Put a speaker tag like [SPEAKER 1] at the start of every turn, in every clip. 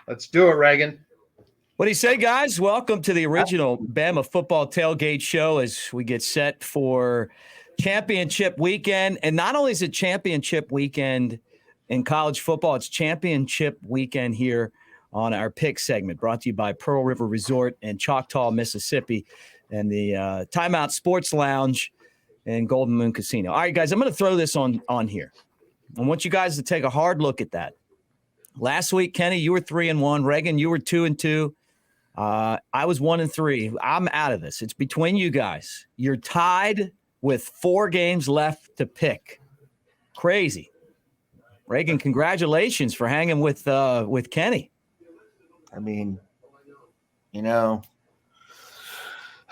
[SPEAKER 1] Let's do it, Reagan.
[SPEAKER 2] What do you say, guys? Welcome to the original Bama Football Tailgate Show as we get set for championship weekend. And not only is it championship weekend in college football, it's championship weekend here on our pick segment, brought to you by Pearl River Resort in Choctaw, Mississippi, and the Timeout Sports Lounge and Golden Moon Casino. All right, guys, I'm going to throw this on here. I want you guys to take a hard look at that. Last week, Kenny, you were 3-1. Reagan, you were 2-2. I was 1-3. I'm out of this. It's between you guys. You're tied with 4 games left to pick. Crazy. Reagan, congratulations for hanging with Kenny.
[SPEAKER 3] I mean, you know,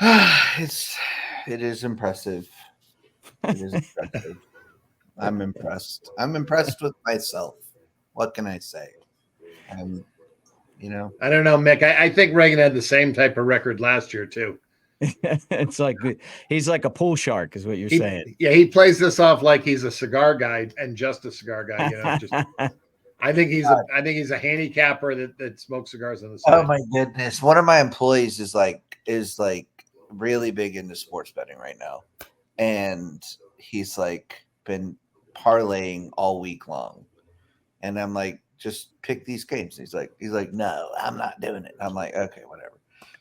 [SPEAKER 3] it is impressive. It is impressive. I'm impressed. I'm impressed with myself. What can I say? You know,
[SPEAKER 1] I don't know, Mick. I think Reagan had the same type of record last year too.
[SPEAKER 2] It's like he's like a pool shark, is what you're saying.
[SPEAKER 1] Yeah, he plays this off like he's a cigar guy and just a cigar guy. You know, just I think he's a handicapper that smokes cigars on the side.
[SPEAKER 3] Oh my goodness! One of my employees is really big into sports betting right now, and he's like been parlaying all week long, and I'm like, just pick these games. He's like, no, I'm not doing it. I'm like, okay, whatever.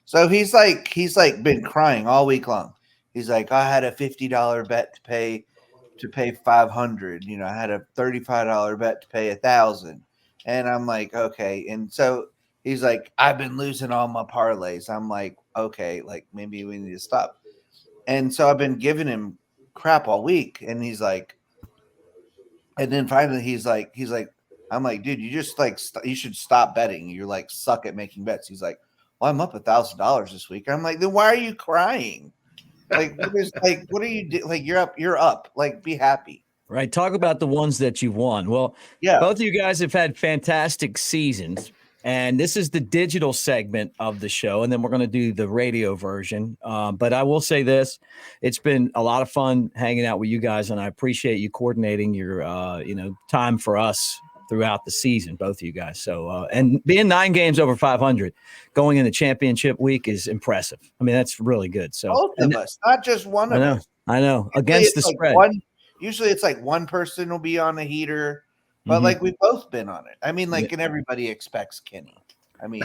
[SPEAKER 3] So he's been crying all week long. He's like, I had a $50 bet to pay $500. You know, I had a $35 bet to pay $1,000. And I'm like, okay. And so he's like, I've been losing all my parlays. I'm like, okay, like maybe we need to stop. And so I've been giving him crap all week. And he's like, and then finally he's like, I'm like, dude, you just you should stop betting. You're like, suck at making bets. He's like, well, I'm up $1,000 this week. I'm like, then why are you crying? Like, what are you doing? Like, you're up. Like, be happy.
[SPEAKER 2] Right. Talk about the ones that you've won. Well, yeah, both of you guys have had fantastic seasons, and this is the digital segment of the show, and then we're going to do the radio version. But I will say this: it's been a lot of fun hanging out with you guys, and I appreciate you coordinating your, time for us throughout the season, both of you guys. So, and being 9 games over 500 going into championship week is impressive. I mean, that's really good. So
[SPEAKER 3] both of us, not just one of us.
[SPEAKER 2] I know. Against the spread.
[SPEAKER 3] Usually it's like one person will be on a heater, but like we've both been on it. I mean, and everybody expects Kenny. I mean,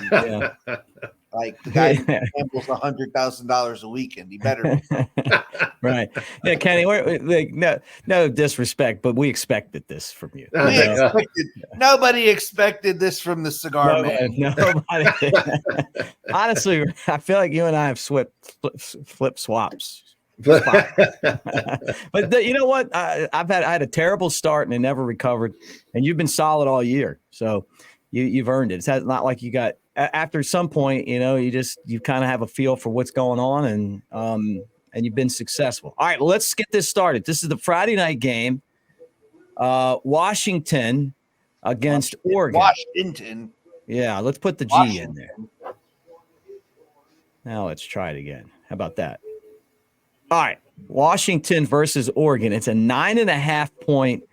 [SPEAKER 3] like the guy who gambles $100,000 a weekend, he better be.
[SPEAKER 2] Right. Yeah, Kenny, no disrespect, but we expected this from you.
[SPEAKER 3] Nobody expected this from the cigar man.
[SPEAKER 2] Nobody. Honestly, I feel like you and I have flip swaps. But you know what? I had a terrible start and I never recovered, and you've been solid all year. So you've earned it. It's not like you got after some point, you kind of have a feel for what's going on, and you've been successful. All right, let's get this started. This is the Friday night game. Washington against Oregon.
[SPEAKER 3] Washington.
[SPEAKER 2] Yeah, let's put the G in there. Now let's try it again. How about that? All right, Washington versus Oregon. It's a 9.5-point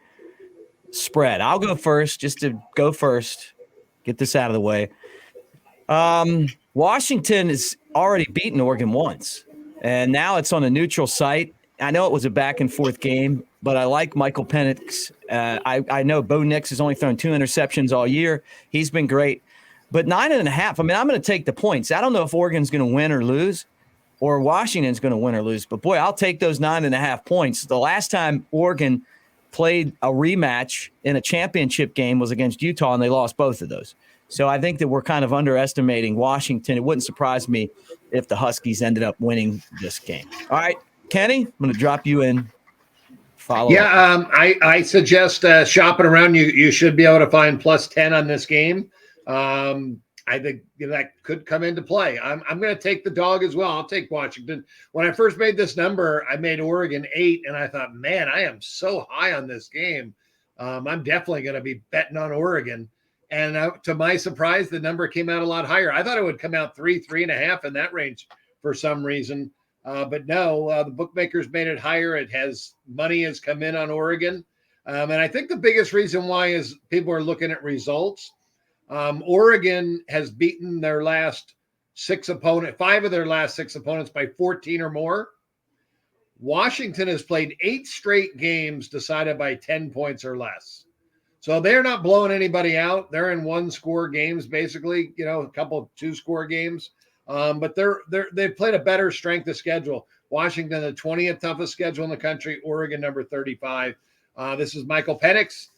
[SPEAKER 2] spread. I'll go first, just to go first. Get this out of the way. Washington has already beaten Oregon once, and now it's on a neutral site. I know it was a back-and-forth game, but I like Michael Penix. I know Bo Nix has only thrown 2 interceptions all year. He's been great. But 9.5, I mean, I'm going to take the points. I don't know if Oregon's going to win or lose, or Washington's going to win or lose. But, boy, I'll take those 9.5 points. The last time Oregon played a rematch in a championship game was against Utah, and they lost both of those. So I think that we're kind of underestimating Washington. It wouldn't surprise me if the Huskies ended up winning this game. All right, Kenny, I'm going to drop you in. Follow up.
[SPEAKER 1] I suggest shopping around. You should be able to find +10 on this game. I think that could come into play. I'm going to take the dog as well. I'll take Washington. When I first made this number, I made Oregon 8, and I thought, man, I am so high on this game. I'm definitely going to be betting on Oregon. And to my surprise, the number came out a lot higher. I thought it would come out 3.5 in that range for some reason. But no, the bookmakers made it higher. Money has come in on Oregon. And I think the biggest reason why is people are looking at results. Oregon has beaten their last five of their last six opponents by 14 or more. Washington has played 8 straight games decided by 10 points or less. So they're not blowing anybody out. They're in 1-score games, basically, a couple of 2-score games. But they've played a better strength of schedule. Washington, the 20th toughest schedule in the country. Oregon, number 35. This is Michael Penix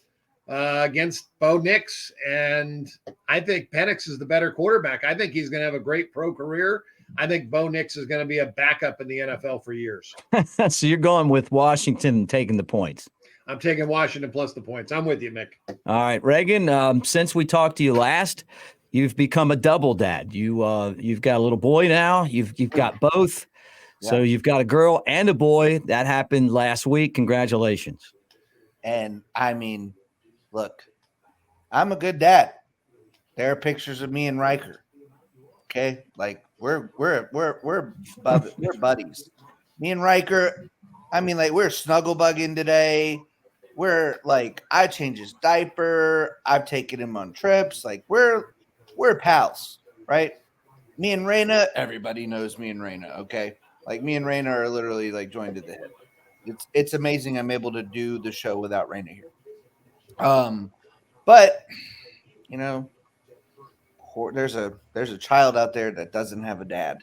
[SPEAKER 1] against Bo Nix. And I think Penix is the better quarterback. I think he's going to have a great pro career. I think Bo Nix is going to be a backup in the NFL for years.
[SPEAKER 2] So you're going with Washington and taking the points.
[SPEAKER 1] I'm taking Washington plus the points. I'm with you, Mick.
[SPEAKER 2] All right, Reagan, since we talked to you last, you've become a double dad. You've got a little boy now. You've got both. Yeah. So you've got a girl and a boy. That happened last week. Congratulations.
[SPEAKER 3] And I mean, look, I'm a good dad. There are pictures of me and Riker. Okay, like we're buddies. Me and Riker. I mean, like we're snuggle bugging today. We're like, I change his diaper. I've taken him on trips. Like we're pals, right? Me and Raina, everybody knows me and Raina. Okay, like me and Raina are literally like joined at the hip. It's amazing I'm able to do the show without Raina here. But there's a child out there that doesn't have a dad,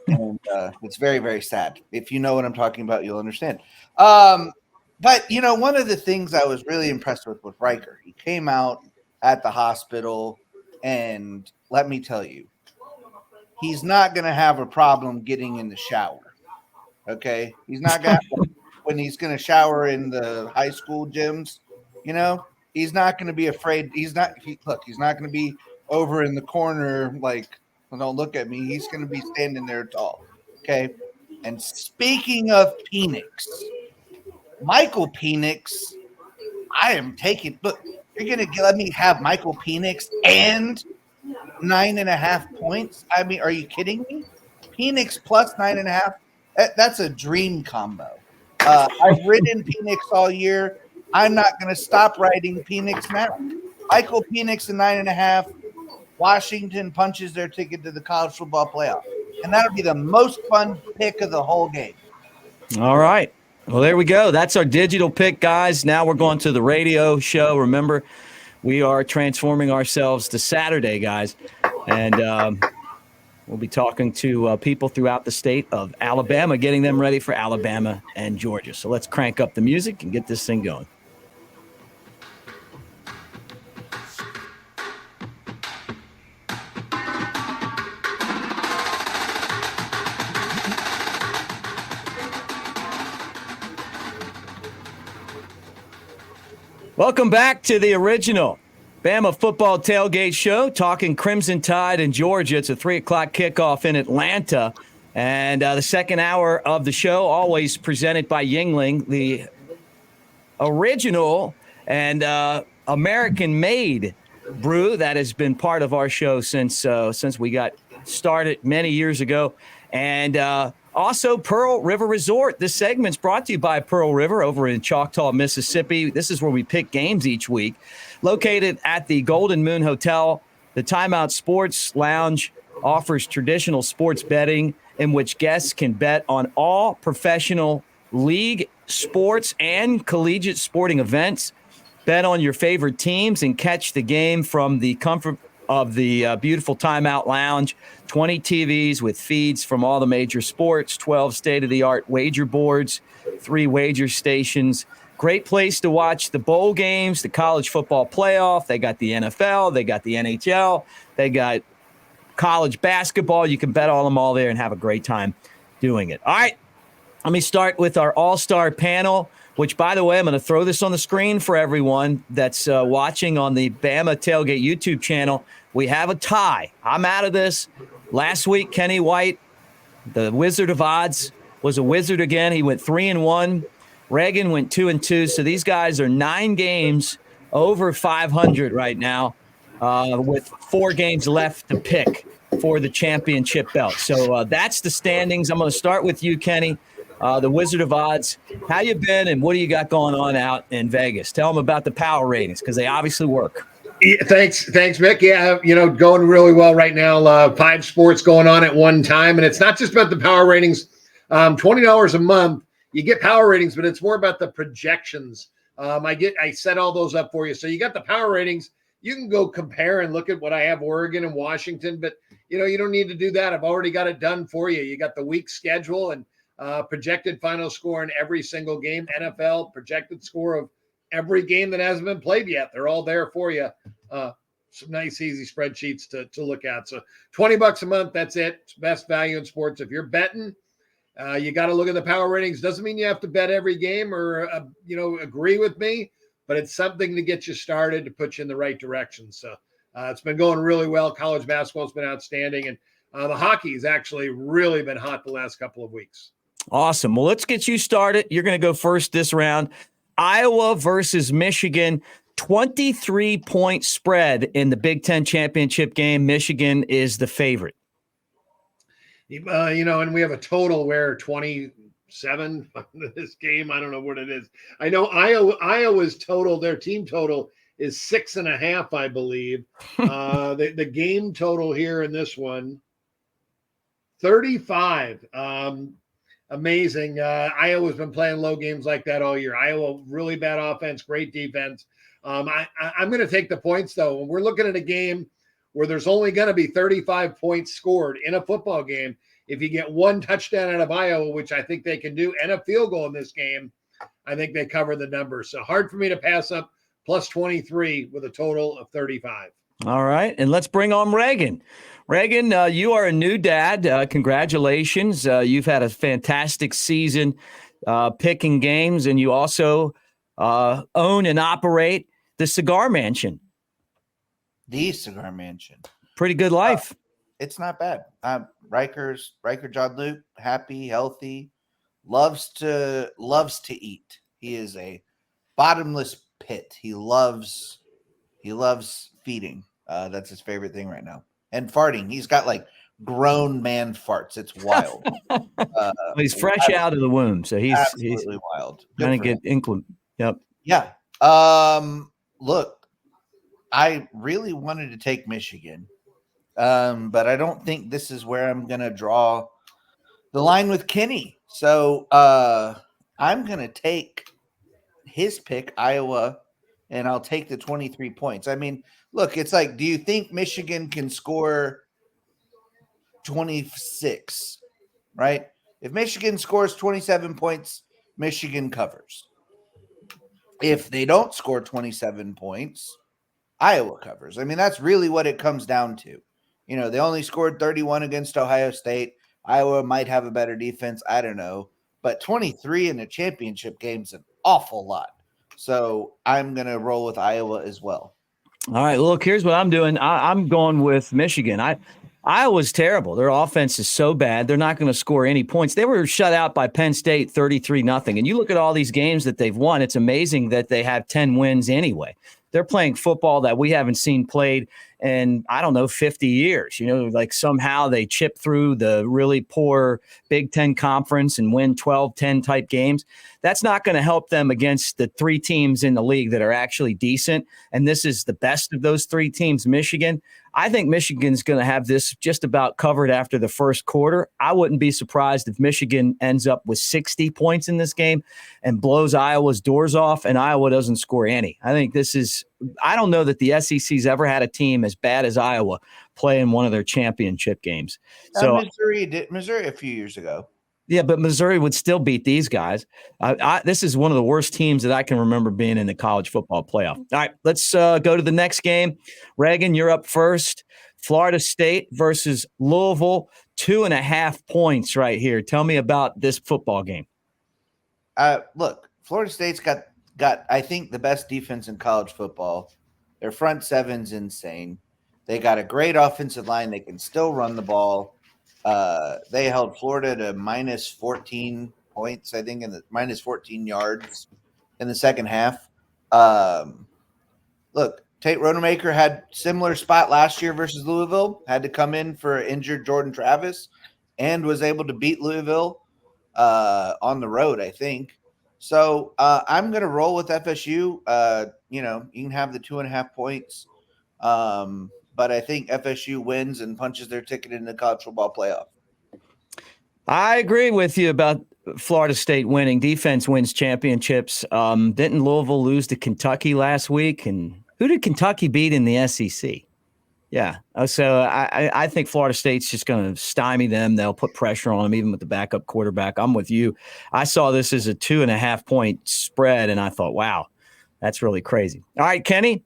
[SPEAKER 3] and it's very, very sad. If you know what I'm talking about, you'll understand. But one of the things I was really impressed with Riker, he came out at the hospital, and let me tell you, he's not going to have a problem getting in the shower. Okay, he's not going to when he's going to shower in the high school gyms. He's not going to be afraid. He's not going to be over in the corner like, don't look at me. He's going to be standing there tall. Okay. And speaking of Penix, Michael Penix, I am taking. Look, you're going to let me have Michael Penix and 9.5 points. I mean, are you kidding me? Penix plus 9.5. That's a dream combo. I've ridden Penix all year. I'm not going to stop riding Penix now. Michael Penix and 9.5. Washington punches their ticket to the college football playoff. And that'll be the most fun pick of the whole game.
[SPEAKER 2] All right. Well, there we go. That's our digital pick, guys. Now we're going to the radio show. Remember, we are transforming ourselves to Saturday, guys. And we'll be talking to people throughout the state of Alabama, getting them ready for Alabama and Georgia. So let's crank up the music and get this thing going. Welcome back to the original Bama Football Tailgate Show, talking Crimson Tide in Georgia. It's a 3 o'clock kickoff in Atlanta. And the second hour of the show, always presented by Yingling, the original and American-made brew that has been part of our show since we got started many years ago. And also, Pearl River Resort. This segment's brought to you by Pearl River over in Choctaw, Mississippi. This is where we pick games each week. Located at the Golden Moon Hotel, the Timeout Sports Lounge offers traditional sports betting in which guests can bet on all professional league sports and collegiate sporting events. Bet on your favorite teams and catch the game from the comfort of the beautiful Timeout Lounge. 20 TVs with feeds from all the major sports, 12 state-of-the-art wager boards, 3 wager stations. Great place to watch the bowl games, the college football playoff. They got the NFL. They got the NHL. They got college basketball. You can bet on them all there and have a great time doing it. All right, let me start with our all-star panel, which, by the way, I'm going to throw this on the screen for everyone that's watching on the Bama Tailgate YouTube channel. We have a tie. I'm out of this. Last week, Kenny White, the Wizard of Odds, was a wizard again. He went 3-1. Reagan went 2-2. So these guys are 9 games over 500 right now, with 4 games left to pick for the championship belt. So that's the standings. I'm going to start with you, Kenny, the Wizard of Odds. How you been, and what do you got going on out in Vegas? Tell them about the power ratings, because they obviously work.
[SPEAKER 1] Yeah, thanks, Mick. Yeah, going really well right now. 5 sports going on at one time, and it's not just about the power ratings. $20 a month, you get power ratings, but it's more about the projections. I set all those up for you, so you got the power ratings. You can go compare and look at what I have Oregon and Washington, but you don't need to do that. I've already got it done for you. You got the week schedule and projected final score in every single game. NFL projected score of every game that hasn't been played yet. They're all there for you. Some nice, easy spreadsheets to look at. So $20 a month, that's it. It's best value in sports. If you're betting, you got to look at the power ratings. Doesn't mean you have to bet every game or, agree with me, but it's something to get you started, to put you in the right direction. So it's been going really well. College basketball's been outstanding. And the hockey has actually really been hot the last couple of weeks.
[SPEAKER 2] Awesome. Well, let's get you started. You're going to go first this round. Iowa versus Michigan, 23-point spread in the Big Ten championship game. Michigan is the favorite.
[SPEAKER 1] And we have a total where 27 this game. I don't know what it is. I know Iowa's total, their team total is 6.5, I believe. The game total here in this one, 35. Amazing. Iowa's been playing low games like that all year. Iowa, really bad offense, great defense. I'm going to take the points, though. We're looking at a game where there's only going to be 35 points scored in a football game. If you get one touchdown out of Iowa, which I think they can do, and a field goal in this game, I think they cover the numbers. So hard for me to pass up plus 23 with a total of 35.
[SPEAKER 2] All right. And let's bring on Reagan. Reagan, you are a new dad. Congratulations. You've had a fantastic season picking games, and you also own and operate the Cigar Mansion.
[SPEAKER 3] The Cigar Mansion.
[SPEAKER 2] Pretty good life.
[SPEAKER 3] It's not bad. Riker John Luke, happy, healthy, loves to eat. He is a bottomless pit. He loves feeding. That's his favorite thing right now. And farting. He's got like grown man farts. It's wild.
[SPEAKER 2] He's fresh out of the womb, so he's
[SPEAKER 3] wild.
[SPEAKER 2] Trying to get inclement. Yep.
[SPEAKER 3] Yeah. Look, I really wanted to take Michigan, but I don't think this is where I'm going to draw the line with Kenny. So I'm going to take his pick, Iowa, and I'll take the 23 points. I mean, look, it's like, do you think Michigan can score 26, right? If Michigan scores 27 points, Michigan covers. If they don't score 27 points, Iowa covers. I mean, that's really what it comes down to. They only scored 31 against Ohio State. Iowa might have a better defense. I don't know. But 23 in a championship game is an awful lot. So I'm going to roll with Iowa as well.
[SPEAKER 2] All right, look, here's what I'm doing. I'm going with Michigan. Iowa's terrible. Their offense is so bad. They're not going to score any points. They were shut out by Penn State 33-0. And you look at all these games that they've won, it's amazing that they have 10 wins anyway. They're playing football that we haven't seen played in, 50 years. Like somehow they chip through the really poor Big Ten conference and win 12-10 type games. That's not going to help them against the 3 teams in the league that are actually decent. And this is the best of those 3 teams, Michigan. I think Michigan's going to have this just about covered after the first quarter. I wouldn't be surprised if Michigan ends up with 60 points in this game and blows Iowa's doors off, and Iowa doesn't score any. I think I don't know that the SEC's ever had a team as bad as Iowa play in one of their championship games. So
[SPEAKER 3] Missouri a few years ago.
[SPEAKER 2] Yeah, but Missouri would still beat these guys. This is one of the worst teams that I can remember being in the college football playoff. All right, let's go to the next game. Reagan, you're up first. Florida State versus Louisville, 2.5 points right here. Tell me about this football game.
[SPEAKER 3] Look, Florida State's got I think the best defense in college football. Their front seven's insane. They got a great offensive line. They can still run the ball. They held Florida to minus 14 points, I think, in the minus 14 yards in the second half. Look, Tate Rodemaker had similar spot last year versus Louisville, had to come in for injured Jordan Travis, and was able to beat Louisville on the road, I think. So I'm going to roll with FSU. You can have the 2.5 points. But I think FSU wins and punches their ticket in the college football playoff.
[SPEAKER 2] I agree with you about Florida State winning. Defense wins championships. Didn't Louisville lose to Kentucky last week? And who did Kentucky beat in the SEC? Yeah. So I think Florida State's just going to stymie them. They'll put pressure on them, even with the backup quarterback. I'm with you. I saw this as a 2.5 point spread, and I thought, wow, that's really crazy. All right, Kenny.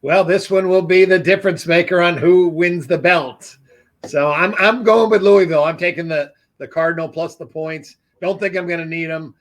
[SPEAKER 1] Well, this one will be the difference maker on who wins the belt. So I'm going with Louisville. I'm taking the Cardinal plus the points. Don't think I'm going to need them.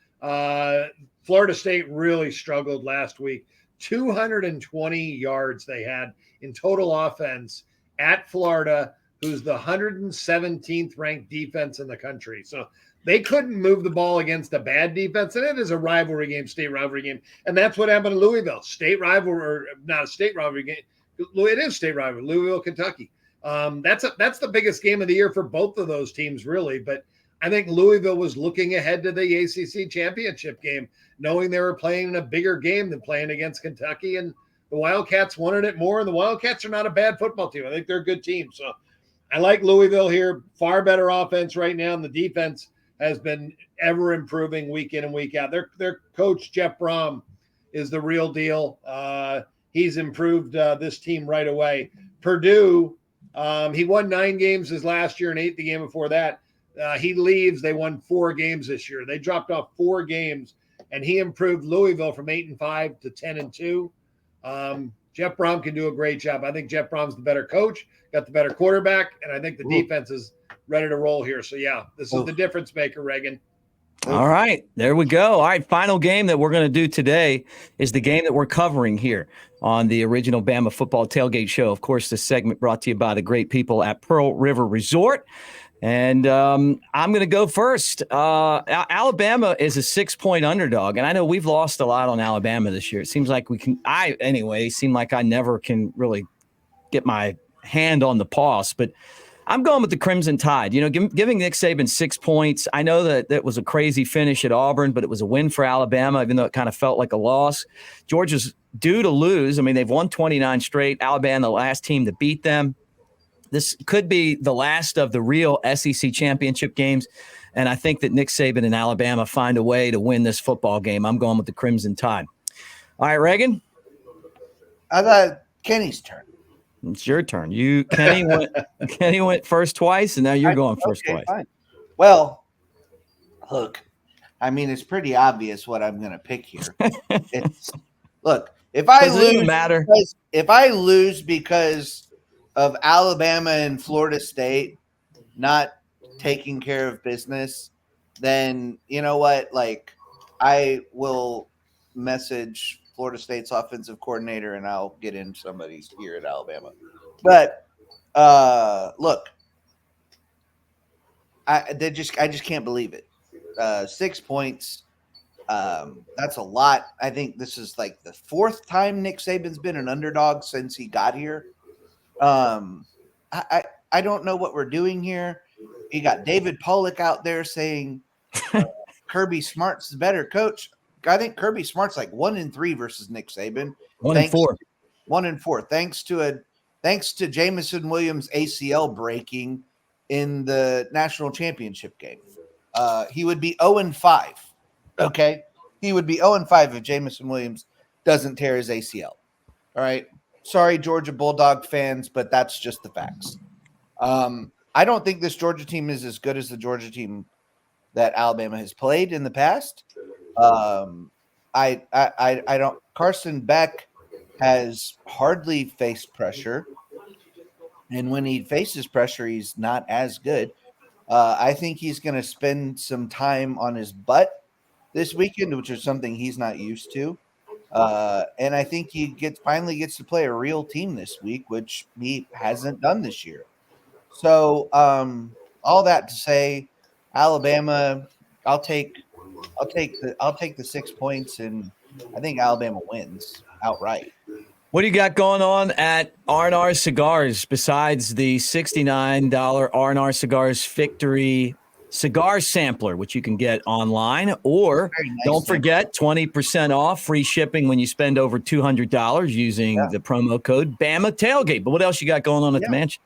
[SPEAKER 1] Florida State really struggled last week. 220 yards they had in total offense at Florida, who's the 117th ranked defense in the country. So they couldn't move the ball against a bad defense, and it is a rivalry game, state rivalry game. And that's what happened to Louisville. State rivalry, or not a state rivalry game. It is state rivalry, Louisville, Kentucky. That's the biggest game of the year for both of those teams, really. But I think Louisville was looking ahead to the ACC championship game, knowing they were playing in a bigger game than playing against Kentucky. And the Wildcats wanted it more. And the Wildcats are not a bad football team. I think they're a good team. So I like Louisville here. Far better offense right now. And the defense has been ever improving week in and week out. Their coach, Jeff Brom, is the real deal. He's improved this team right away. Purdue, he won 9 games his last year and 8 the game before that. He leaves. They won 4 games this year. They dropped off 4 games, and he improved Louisville from 8-5 to 10-2. Jeff Brom can do a great job. I think Jeff Brom's the better coach, got the better quarterback, and I think the defense is ready to roll here. So, yeah, this is the difference maker, Reagan.
[SPEAKER 2] All right, there we go. All right, final game that we're going to do today is the game that we're covering here on the original Bama Football Tailgate Show. Of course, this segment brought to you by the great people at Pearl River Resort. And I'm going to go first. Alabama is a 6-point underdog, and I know we've lost a lot on Alabama this year. It seems like seem like I never can really get my hand on the pulse, but I'm going with the Crimson Tide. You know, giving Nick Saban 6 points. I know that was a crazy finish at Auburn, but it was a win for Alabama, even though it kind of felt like a loss. Georgia's due to lose. I mean, they've won 29 straight. Alabama, the last team to beat them. This could be the last of the real SEC championship games, and I think that Nick Saban and Alabama find a way to win this football game. I'm going with the Crimson Tide. All right, Reagan?
[SPEAKER 3] I got Kenny's turn.
[SPEAKER 2] It's your turn. Kenny went first twice, and now you're going first twice.
[SPEAKER 3] Fine. Well, look, I mean, it's pretty obvious what I'm going to pick here. If I lose because of Alabama and Florida State not taking care of business, then you know what? Like, I will message Florida State's offensive coordinator and I'll get in somebody here at Alabama. But look, I just can't believe it. 6 points. That's a lot. I think this is like the 4th time Nick Saban's been an underdog since he got here. I don't know what we're doing here. You got David Pollock out there saying Kirby Smart's the better coach. I think Kirby Smart's like 1-3 versus Nick Saban.
[SPEAKER 2] 1-4.
[SPEAKER 3] 1-4. Thanks to Jamison Williams' ACL breaking in the national championship game. He would be 0-5. Okay, he would be 0-5 if Jamison Williams doesn't tear his ACL. All right. Sorry, Georgia Bulldog fans, but that's just the facts. I don't think this Georgia team is as good as the Georgia team that Alabama has played in the past. I don't. Carson Beck has hardly faced pressure, and when he faces pressure, he's not as good. I think he's going to spend some time on his butt this weekend, which is something he's not used to. And I think he finally gets to play a real team this week, which he hasn't done this year. So all that to say, Alabama, I'll take the 6 points, and I think Alabama wins outright.
[SPEAKER 2] What do you got going on at R&R Cigars besides the $69 R&R Cigars Victory cigar sampler, which you can get online, or
[SPEAKER 3] Very nice
[SPEAKER 2] don't
[SPEAKER 3] sample.
[SPEAKER 2] forget 20% off, free shipping when you spend over $200 using the promo code Bama Tailgate. But what else you got going on at the mansion?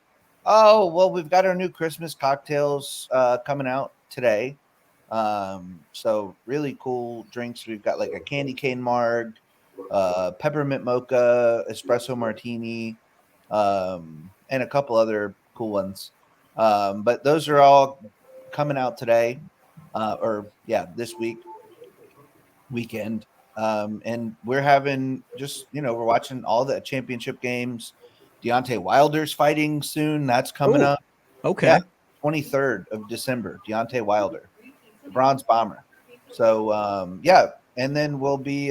[SPEAKER 3] Oh, well, we've got our new Christmas cocktails coming out today. So really cool drinks. We've got like a candy cane marg, peppermint mocha, espresso martini, and a couple other cool ones. But those are all coming out today, this weekend. And we're having we're watching all the championship games. Deontay Wilder's fighting soon. That's coming up.
[SPEAKER 2] Okay.
[SPEAKER 3] Yeah, 23rd of December. Deontay Wilder, the Bronze Bomber. So, and then we'll be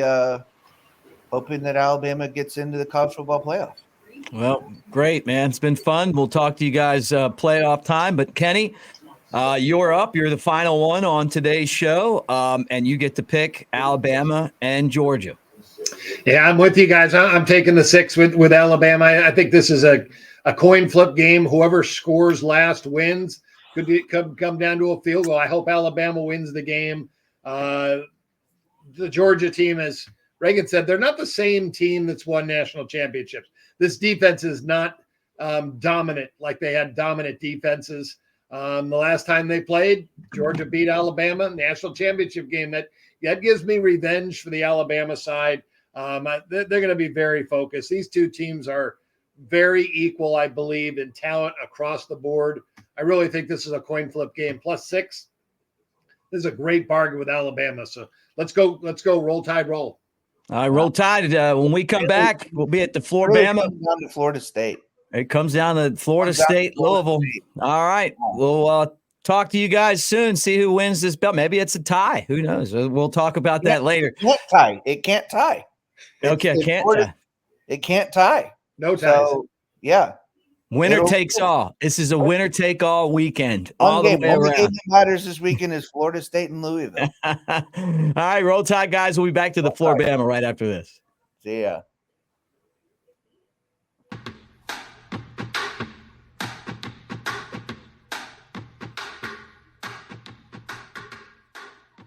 [SPEAKER 3] hoping that Alabama gets into the college football playoff.
[SPEAKER 2] Well, great, man. It's been fun. We'll talk to you guys playoff time. But, Kenny, you're up. You're the final one on today's show, and you get to pick Alabama and Georgia.
[SPEAKER 1] Yeah, I'm with you guys. I'm taking the 6 with Alabama. I think this is a coin flip game. Whoever scores last wins. Could come down to a field goal. I hope Alabama wins the game. The Georgia team, as Reagan said, they're not the same team that's won national championships. This defense is not dominant like they had dominant defenses. The last time they played, Georgia beat Alabama, national championship game. That gives me revenge for the Alabama side. They're going to be very focused. These two teams are very equal, I believe, in talent across the board. I really think this is a coin flip game. +6. This is a great bargain with Alabama. So let's go. Roll Tide, roll.
[SPEAKER 2] All right, roll Tide. When we come back, we'll be at the Florida.
[SPEAKER 3] Really down to Florida State.
[SPEAKER 2] It comes down to Florida State, Louisville. All right. We'll talk to you guys soon. See who wins this belt. Maybe it's a tie. Who knows? We'll talk about that later.
[SPEAKER 3] It can't tie.
[SPEAKER 2] Okay,
[SPEAKER 3] It can't tie.
[SPEAKER 1] No ties.
[SPEAKER 3] So, yeah.
[SPEAKER 2] Winner takes all. This is a winner take all weekend.
[SPEAKER 3] Only game that matters this weekend is Florida State and Louisville.
[SPEAKER 2] All right, roll Tide, guys. We'll be back to the Florida Bama right after this.
[SPEAKER 3] See ya.